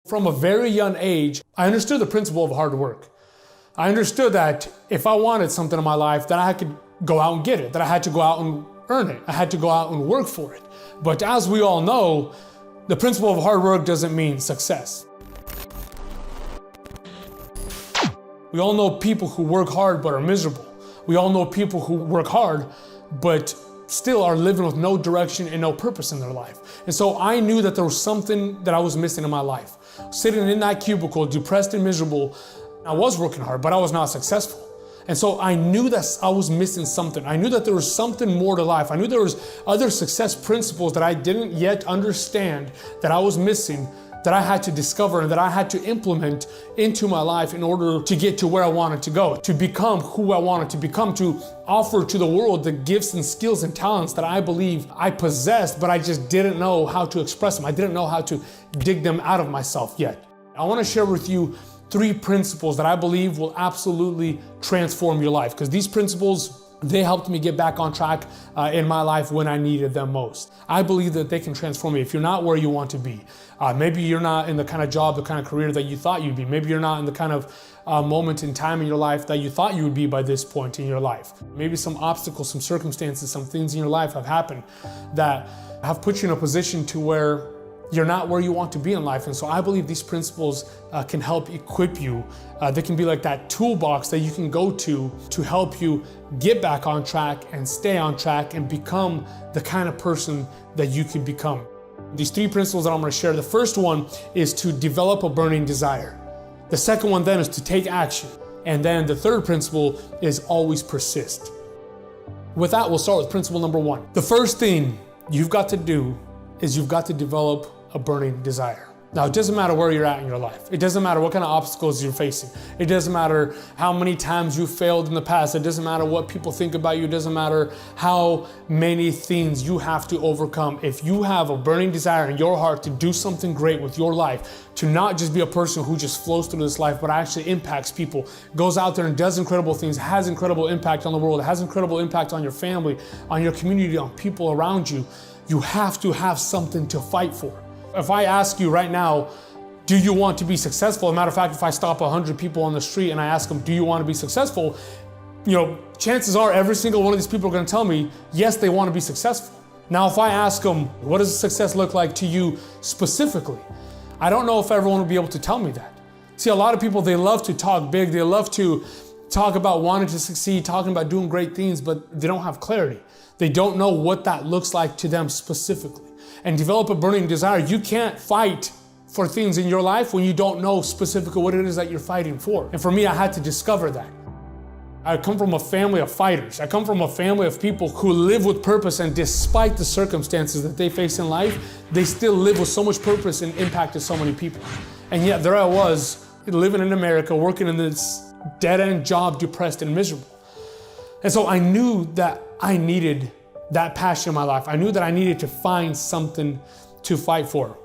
From a very young age, I understood the principle of hard work. I understood that if I wanted something in my life, that I could go out and get it, that I had to go out and earn it. I had to go out and work for it. But as we all know, the principle of hard work doesn't mean success. We all know people who work hard but are miserable. We all know people who work hard but still are living with no direction and no purpose in their life. And so I knew that there was something that I was missing in my life. Sitting in that cubicle, depressed and miserable, I was working hard, but I was not successful. And so I knew that I was missing something. I knew that there was something more to life. I knew there was other success principles that I didn't yet understand that I was missing, that I had to discover and that I had to implement into my life in order to get to where I wanted to go, to become who I wanted to become, to offer to the world the gifts and skills and talents that I believe I possessed, but I just didn't know how to express them. I didn't know how to dig them out of myself yet. I want to share with you 3 principles that I believe will absolutely transform your life, because these principles, they helped me get back on track in my life when I needed them most. I believe that they can transform you. If you're not where you want to be, maybe you're not in the kind of job, the kind of career that you thought you'd be. Maybe you're not in the kind of moment in time in your life that you thought you would be by this point in your life. Maybe some obstacles, some circumstances, some things in your life have happened that have put you in a position to where you're not where you want to be in life. And so I believe these principles can help equip you. They can be like that toolbox that you can go to help you get back on track and stay on track and become the kind of person that you could become. These 3 principles that I'm going to share, the first one is to develop a burning desire. The second one then is to take action. And then the third principle is always persist. With that, we'll start with principle number 1. The first thing you've got to do is you've got to develop a burning desire. Now, it doesn't matter where you're at in your life. It doesn't matter what kind of obstacles you're facing. It doesn't matter how many times you failed in the past. It doesn't matter what people think about you. It doesn't matter how many things you have to overcome. If you have a burning desire in your heart to do something great with your life, to not just be a person who just flows through this life, but actually impacts people, goes out there and does incredible things, has incredible impact on the world, has incredible impact on your family, on your community, on people around you, you have to have something to fight for. If I ask you right now, do you want to be successful? As a matter of fact, if I stop 100 people on the street and I ask them, do you want to be successful? Chances are every single one of these people are going to tell me, yes, they want to be successful. Now, if I ask them, what does success look like to you specifically? I don't know if everyone will be able to tell me that. See, a lot of people, they love to talk big. They love to talk about wanting to succeed, talking about doing great things, but they don't have clarity. They don't know what that looks like to them specifically. And develop a burning desire. You can't fight for things in your life when you don't know specifically what it is that you're fighting for. And for me, I had to discover that. I come from a family of fighters. I come from a family of people who live with purpose, and despite the circumstances that they face in life, they still live with so much purpose and impacted so many people. And yet there I was, living in America, working in this dead-end job, depressed and miserable. And so I knew that I needed that passion in my life. I knew that I needed to find something to fight for.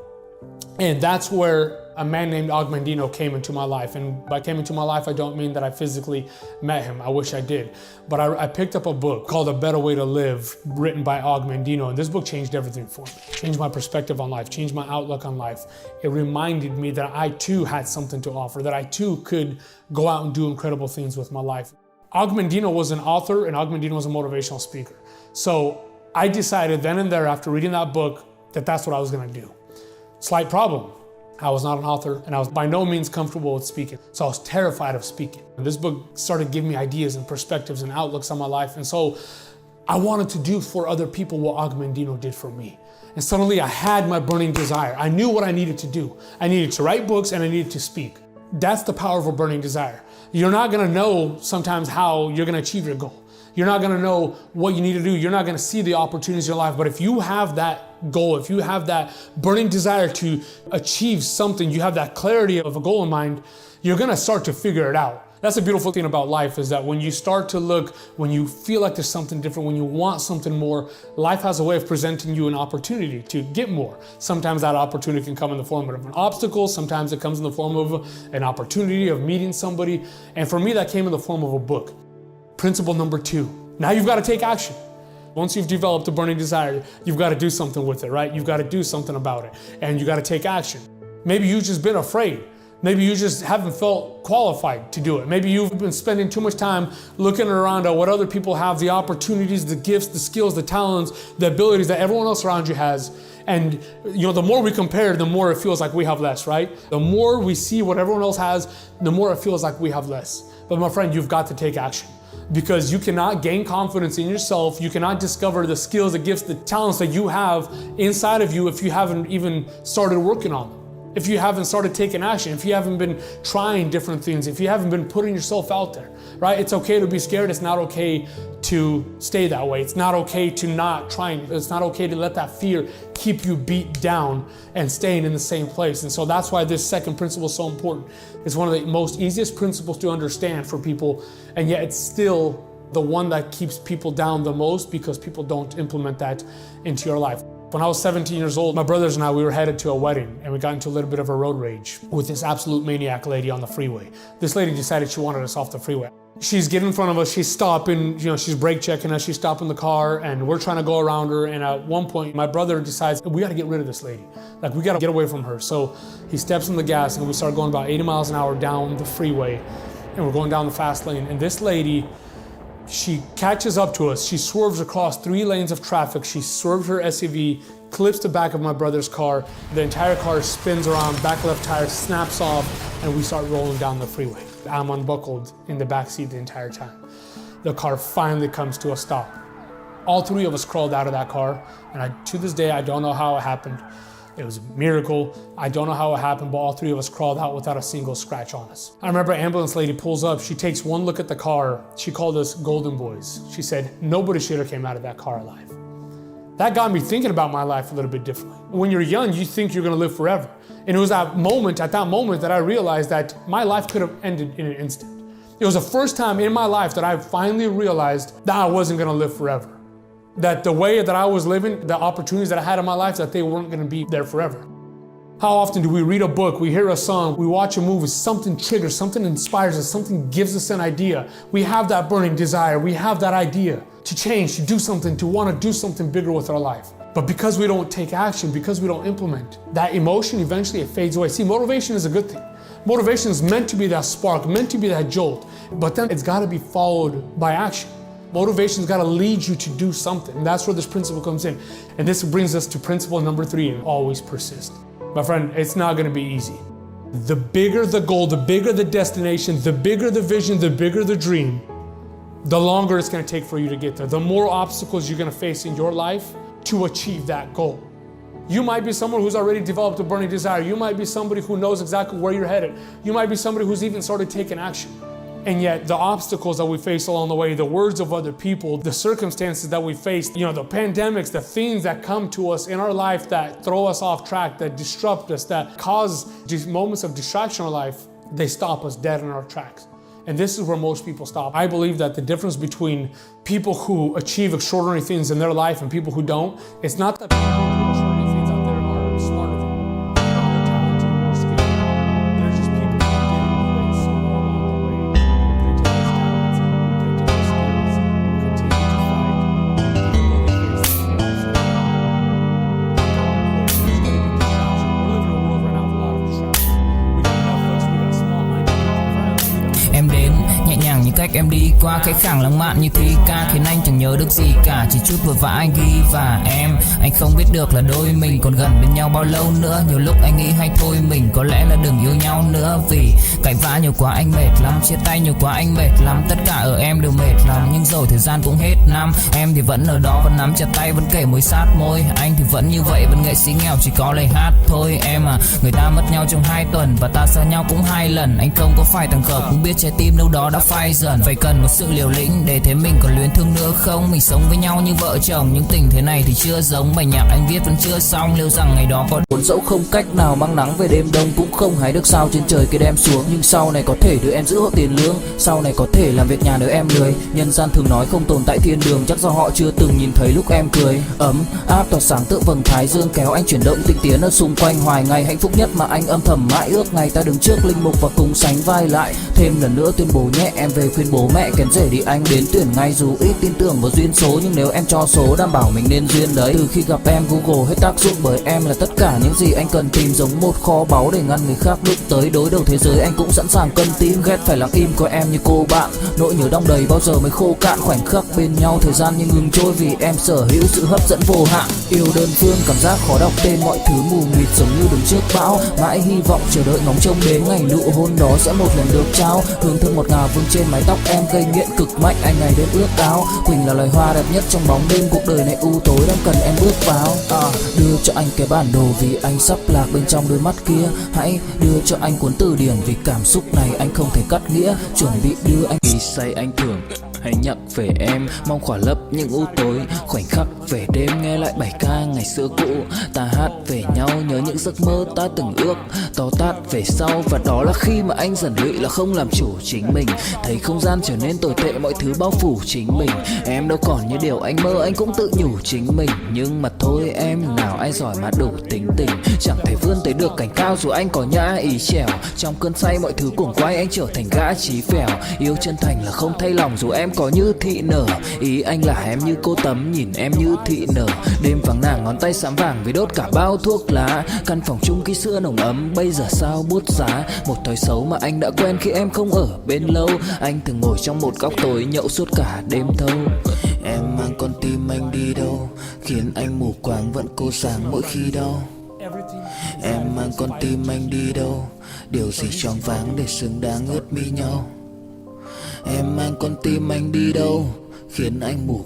And that's where a man named Augmendino came into my life. And by came into my life, I don't mean that I physically met him. I wish I did. But I picked up a book called A Better Way to Live, written by Augmendino. And this book changed everything for me. Changed my perspective on life, changed my outlook on life. It reminded me that I too had something to offer, that I too could go out and do incredible things with my life. Augmendino was an author and Augmendino was a motivational speaker. So I decided then and there after reading that book that that's what I was going to do. Slight problem. I was not an author and I was by no means comfortable with speaking. So I was terrified of speaking. And this book started giving me ideas and perspectives and outlooks on my life. And so I wanted to do for other people what Augmendino did for me. And suddenly I had my burning desire. I knew what I needed to do. I needed to write books and I needed to speak. That's the power of a burning desire. You're not going to know sometimes how you're going to achieve your goal. You're not going to know what you need to do. You're not going to see the opportunities in your life. But if you have that goal, if you have that burning desire to achieve something, you have that clarity of a goal in mind, you're going to start to figure it out. That's the beautiful thing about life, is that when you start to look, when you feel like there's something different, when you want something more, life has a way of presenting you an opportunity to get more. Sometimes that opportunity can come in the form of an obstacle. Sometimes it comes in the form of an opportunity of meeting somebody. And for me, that came in the form of a book. Principle number 2. Now you've got to take action. Once you've developed a burning desire, you've got to do something with it, right? You've got to do something about it, and you got to take action. Maybe you've just been afraid. Maybe you just haven't felt qualified to do it. Maybe you've been spending too much time looking around at what other people have, the opportunities, the gifts, the skills, the talents, the abilities that everyone else around you has. And the more we compare, the more it feels like we have less, right? The more we see what everyone else has, the more it feels like we have less. But my friend, you've got to take action, because you cannot gain confidence in yourself. You cannot discover the skills, the gifts, the talents that you have inside of you if you haven't even started working on them. If you haven't started taking action, if you haven't been trying different things, if you haven't been putting yourself out there, right? It's okay to be scared. It's not okay to stay that way. It's not okay to not trying. It's not okay to let that fear keep you beat down and staying in the same place. And so that's why this second principle is so important. It's one of the most easiest principles to understand for people, and yet it's still the one that keeps people down the most, because people don't implement that into your life. When I was 17 years old, my brothers and I, we were headed to a wedding, and we got into a little bit of a road rage with this absolute maniac lady on the freeway. This lady decided she wanted us off the freeway. She's getting in front of us, she's stopping, she's brake checking us, she's stopping the car, and we're trying to go around her. And at one point, my brother decides, we gotta get rid of this lady. Like, we gotta get away from her. So he steps on the gas, and we start going about 80 miles an hour down the freeway, and we're going down the fast lane. And this lady, she catches up to us. She swerves across 3 lanes of traffic. She swerves her SUV, clips the back of my brother's car. The entire car spins around, back left tire snaps off, and we start rolling down the freeway. I'm unbuckled in the back seat the entire time. The car finally comes to a stop. All 3 of us crawled out of that car, and to this day, I don't know how it happened. It was a miracle. I don't know how it happened, but all 3 of us crawled out without a single scratch on us. I remember an ambulance lady pulls up. She takes one look at the car. She called us golden boys. She said, nobody should have came out of that car alive. That got me thinking about my life a little bit differently. When you're young, you think you're gonna live forever. And it was at that moment that I realized that my life could have ended in an instant. It was the first time in my life that I finally realized that I wasn't gonna live forever. That the way that I was living, the opportunities that I had in my life, that they weren't gonna be there forever. How often do we read a book, we hear a song, we watch a movie, something triggers, something inspires us, something gives us an idea. We have that burning desire, we have that idea to change, to do something, to wanna do something bigger with our life. But because we don't take action, because we don't implement, that emotion eventually it fades away. See, motivation is a good thing. Motivation is meant to be that spark, meant to be that jolt, but then it's gotta be followed by action. Motivation's got to lead you to do something. And that's where this principle comes in. And this brings us to principle number 3, and always persist. My friend, it's not going to be easy. The bigger the goal, the bigger the destination, the bigger the vision, the bigger the dream, the longer it's going to take for you to get there. The more obstacles you're going to face in your life to achieve that goal. You might be someone who's already developed a burning desire. You might be somebody who knows exactly where you're headed. You might be somebody who's even started taking action. And yet the obstacles that we face along the way, the words of other people, the circumstances that we face, the pandemics, the things that come to us in our life that throw us off track, that disrupt us, that cause these moments of distraction in our life, they stop us dead in our tracks. And this is where most people stop. I believe that the difference between people who achieve extraordinary things in their life and people who don't, it's not that people who do extraordinary things out there are smarter than you, more talented, more skilled. There's just people who didn't do it somewhere along the way, who picked up those talents, who picked up those skills, who continue to fight, even though they face the obstacles. Don't quit. There's going to be distraction. We're living in a world right now with a lot of distraction. We got Netflix, we got small minded people. Em đến nhẹ nhàng như cách em đi qua cái khẳng lãng mạn như thi ca, khiến anh chẳng nhớ được gì cả, chỉ chút vừa vã anh ghi và anh không biết được là đôi mình còn gần bên nhau bao lâu nữa. Nhiều lúc anh nghĩ hay thôi mình có lẽ là đừng yêu nhau nữa, vì cãi vã nhiều quá anh mệt lắm, chia tay nhiều quá anh mệt lắm, tất cả ở em đều mệt lắm. Nhưng rồi thời gian cũng hết năm, em thì vẫn ở đó, vẫn nắm chặt tay, vẫn kể môi sát môi. Anh thì vẫn như vậy, vẫn nghệ sĩ nghèo chỉ có lời hát thôi. Em à, người ta mất nhau trong 2 tuần và ta xa nhau cũng 2 lần. Anh không có phải thằng khờ, cũng biết trái tim đâu đó đã phai dần. Phải cần một sự liều lĩnh để thấy mình còn luyến thương nữa không. Mình sống với nhau như vợ chồng, nhưng tình thế này thì chưa giống. Bài nhạc anh viết vẫn chưa xong, liệu rằng ngày đó có buồn dẫu không cách nào mang nắng về đêm đông, cũng không hái được sao trên trời kia đem xuống. Nhưng sau này có thể đưa em giữ hộ tiền lương, sau này có thể làm việc nhà nếu em lười. Nhân gian thường nói không tồn tại thiên đường, chắc do họ chưa từng nhìn thấy lúc em cười. Ấm áp tỏa sáng tựa vầng thái dương, kéo anh chuyển động tinh tiến ở xung quanh hoài ngày. Hạnh phúc nhất mà anh âm thầm mãi ước, ngày ta đứng trước linh mục và cùng sánh vai lại. Thêm lần nữa tuyên bố nhé, em về khuyên bố mẹ kén rể đi anh đến tuyển ngay. Dù ít tin tưởng vào duyên số nhưng nếu em cho số đảm bảo mình nên duyên đấy. Từ khi gặp em Google hết tác dụng bởi em là tất cả những gì anh cần tìm, giống một kho báu để ngăn người khác bước tới. Đối đầu thế giới anh cũng sẵn sàng cân tim, ghét phải lặng im coi em như cô bạn. Nỗi nhớ đong đầy bao giờ mới khô cạn, khoảnh khắc bên nhau thời gian như ngừng trôi vì em sở hữu sự hấp dẫn vô hạn. Yêu đơn phương cảm giác khó đọc tên, mọi thứ mù mịt giống như đứng trước bão. Mãi hy vọng chờ đợi ngóng trông đến ngày nụ hôn đó sẽ một lần được trao. Hương thơm ngọt ngào vương trên mái tóc em gây nghiện cực mạnh, anh ngày đêm ước áo. Quỳnh là loài hoa đẹp nhất trong bóng đêm, cuộc đời này u tối đang cần em bước vào. Đưa cho anh cái bản đồ vì anh sắp lạc bên trong đôi mắt kia. Hãy đưa cho anh cuốn từ điển vì cảm xúc này anh không thể cắt nghĩa. Chuẩn bị đưa anh khi say anh thường hãy nhắc về em, mong khỏa lấp những u tối. Khoảnh khắc về đêm nghe lại bài ca ngày xưa cũ, ta hát về nhau nhớ những giấc mơ ta từng ước. To tát về sau và đó là khi mà anh dần lụy là không làm chủ chính mình. Thấy không gian trở nên tồi tệ, mọi thứ bao phủ chính mình. Em đâu còn như điều anh mơ, anh cũng tự nhủ chính mình. Nhưng mà thôi em, nào ai giỏi mà đủ tính tình, chẳng thể vươn tới được cảnh cao dù anh có nhã ý trèo. Trong cơn say mọi thứ cuồng quay anh trở thành gã chí phèo. Yêu chân thành là không thay lòng dù em có như thị nở. Ý anh là em như cô tấm nhìn em như thị nở. Đêm vắng nàng ngón tay xám vàng vì đốt cả bao thuốc lá. Căn phòng chung khi xưa nồng ấm bây giờ sao buốt giá. Một thói xấu mà anh đã quen khi em không ở bên lâu. Anh thường ngồi trong một góc tối nhậu suốt cả đêm thâu. Em mang con tim anh đi đâu, khiến anh mù quáng vẫn cố sáng mỗi khi đau. Em mang con tim anh đi đâu, điều gì choáng váng để xứng đáng ướt mi nhau. Em mang con tim anh đi đâu, khiến anh mù